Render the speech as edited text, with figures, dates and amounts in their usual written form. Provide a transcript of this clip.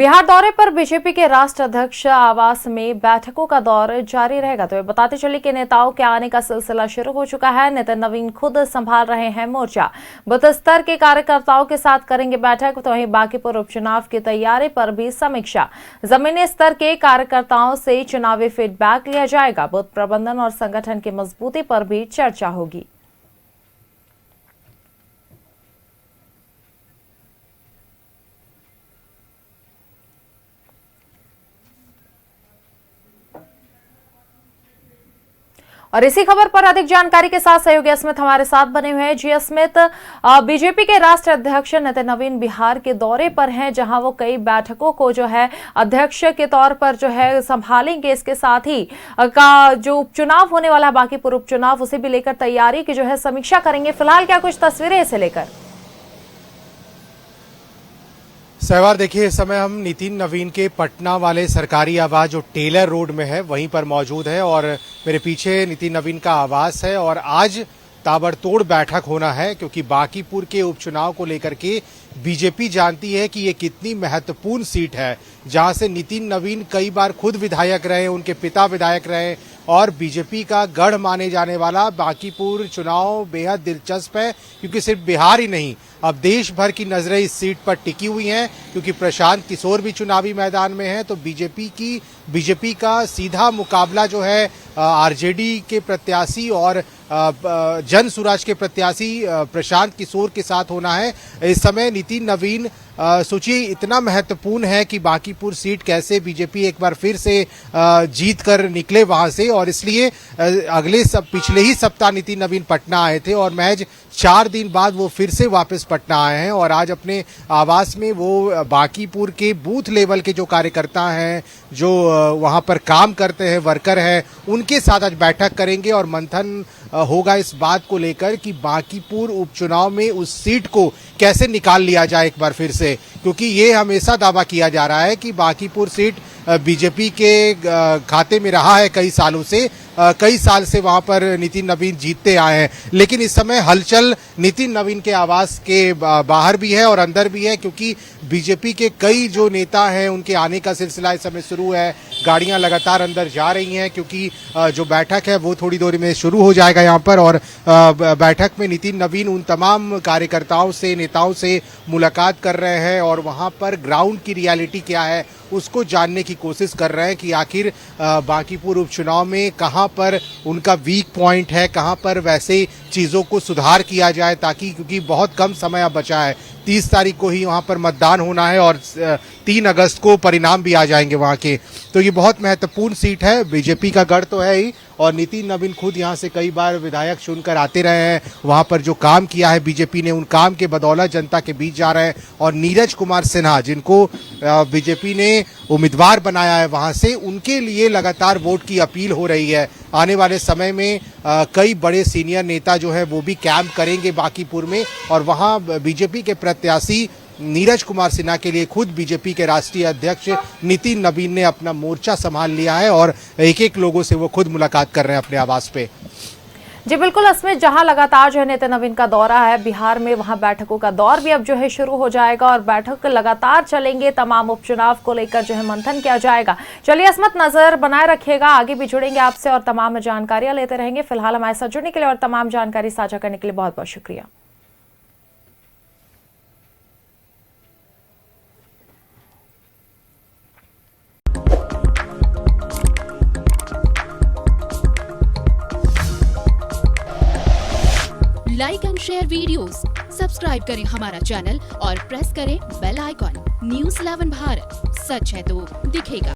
बिहार दौरे पर बीजेपी के राष्ट्रीय अध्यक्ष आवास में बैठकों का दौर जारी रहेगा। तो ये बताते चले कि नेताओं के आने का सिलसिला शुरू हो चुका है। नितिन नवीन खुद संभाल रहे हैं मोर्चा। बूथ स्तर के कार्यकर्ताओं के साथ करेंगे बैठक। तो वहीं बांकीपुर उपचुनाव की तैयारी पर भी समीक्षा। जमीनी स्तर के कार्यकर्ताओं से चुनावी फीडबैक लिया जाएगा। बूथ प्रबंधन और संगठन की मजबूती पर भी चर्चा होगी। और इसी खबर पर अधिक जानकारी के साथ सहयोगी स्मिथ हमारे साथ बने हुए हैं। जी स्मिथ, बीजेपी के राष्ट्रीय अध्यक्ष नितिन नवीन बिहार के दौरे पर हैं, जहां वो कई बैठकों को जो है अध्यक्ष के तौर पर जो है संभालेंगे। इसके साथ ही का जो उपचुनाव होने वाला है बांकीपुर उपचुनाव, उसे भी लेकर तैयारी की जो है समीक्षा करेंगे। फिलहाल क्या कुछ तस्वीरें इसे लेकर? सहवार, देखिए इस समय हम नितिन नवीन के पटना वाले सरकारी आवास जो टेलर रोड में है वहीं पर मौजूद है और मेरे पीछे नितिन नवीन का आवास है। और आज ताबड़तोड़ बैठक होना है क्योंकि बांकीपुर के उपचुनाव को लेकर के बीजेपी जानती है कि ये कितनी महत्वपूर्ण सीट है, जहां से नितिन नवीन कई बार खुद विधायक रहे, उनके पिता विधायक रहे और बीजेपी का गढ़ माने जाने वाला बांकीपुर चुनाव बेहद दिलचस्प है क्योंकि सिर्फ बिहार ही नहीं, अब देश भर की नजरें इस सीट पर टिकी हुई हैं क्योंकि प्रशांत किशोर भी चुनावी मैदान में है। तो बीजेपी का सीधा मुकाबला जो है आरजेडी के प्रत्याशी और जन सुराज के प्रत्याशी प्रशांत किशोर के साथ होना है। इस समय नितिन नवीन सोचिए इतना महत्वपूर्ण है कि बांकीपुर सीट कैसे बीजेपी एक बार फिर से जीत कर निकले वहां से, और इसलिए पिछले ही सप्ताह नितिन नवीन पटना आए थे और महज 4 दिन बाद वो फिर से वापस पटना आए हैं और आज अपने आवास में वो बांकीपुर के बूथ लेवल के जो कार्यकर्ता हैं, जो वहां पर काम करते हैं, वर्कर हैं, उनके साथ आज बैठक करेंगे और मंथन होगा इस बात को लेकर कि बांकीपुर उपचुनाव में उस सीट को कैसे निकाल लिया जाए एक बार फिर से, क्योंकि ये हमेशा दावा किया जा रहा है कि बांकीपुर सीट बीजेपी के खाते में रहा है कई सालों से, कई साल से वहां पर नितिन नवीन जीतते आए हैं। लेकिन इस समय हलचल नितिन नवीन के आवास के बाहर भी है और अंदर भी है क्योंकि बीजेपी के कई जो नेता हैं उनके आने का सिलसिला इस समय शुरू है। गाड़ियां लगातार अंदर जा रही हैं क्योंकि जो बैठक है वो थोड़ी देर में शुरू हो जाएगा यहाँ पर। और बैठक में नितिन नवीन उन तमाम कार्यकर्ताओं से, नेताओं से मुलाकात कर रहे हैं और वहां पर ग्राउंड की रियलिटी क्या है उसको जानने की कोशिश कर रहे हैं कि आखिर बांकीपुर उपचुनाव में कहां पर उनका वीक पॉइंट है, कहां पर वैसे चीज़ों को सुधार किया जाए, ताकि क्योंकि बहुत कम समय अब बचा है, 30 तारीख को ही वहां पर मतदान होना है और 3 अगस्त को परिणाम भी आ जाएंगे वहां के। तो ये बहुत महत्वपूर्ण सीट है, बीजेपी का गढ़ तो है ही और नितिन नवीन खुद यहाँ से कई बार विधायक चुनकर आते रहे हैं। वहां पर जो काम किया है बीजेपी ने, उन काम के बदौलत जनता के बीच जा रहे हैं। और नीरज कुमार सिन्हा जिनको बीजेपी ने उम्मीदवार बनाया है वहां से, उनके लिए लगातार वोट की अपील हो रही है। आने वाले समय में कई बड़े सीनियर नेता जो है वो भी कैंप करेंगे बांकीपुर में और वहां बीजेपी के प्रत्याशी नीरज कुमार सिन्हा के लिए खुद बीजेपी के राष्ट्रीय अध्यक्ष नितिन नवीन ने अपना मोर्चा संभाल लिया है और एक लोगों से वो खुद मुलाकात कर रहे हैं अपने आवास पे। जी बिल्कुल अस्मित, जहां लगातार जो है नितिन नवीन का दौरा है बिहार में, वहां बैठकों का दौर भी अब जो है शुरू हो जाएगा और बैठक लगातार चलेंगे। तमाम उपचुनाव को लेकर जो है मंथन किया जाएगा। चलिए अस्मित, नजर बनाए रखिएगा, आगे भी जुड़ेंगे आपसे और तमाम जानकारियां लेते रहेंगे। फिलहाल हमारे साथ जुड़ने के लिए और तमाम जानकारी साझा करने के लिए बहुत बहुत शुक्रिया। Like and share videos, subscribe करें हमारा चैनल और प्रेस करें बेल आइकॉन। न्यूज़ 11 भारत, सच है तो दिखेगा।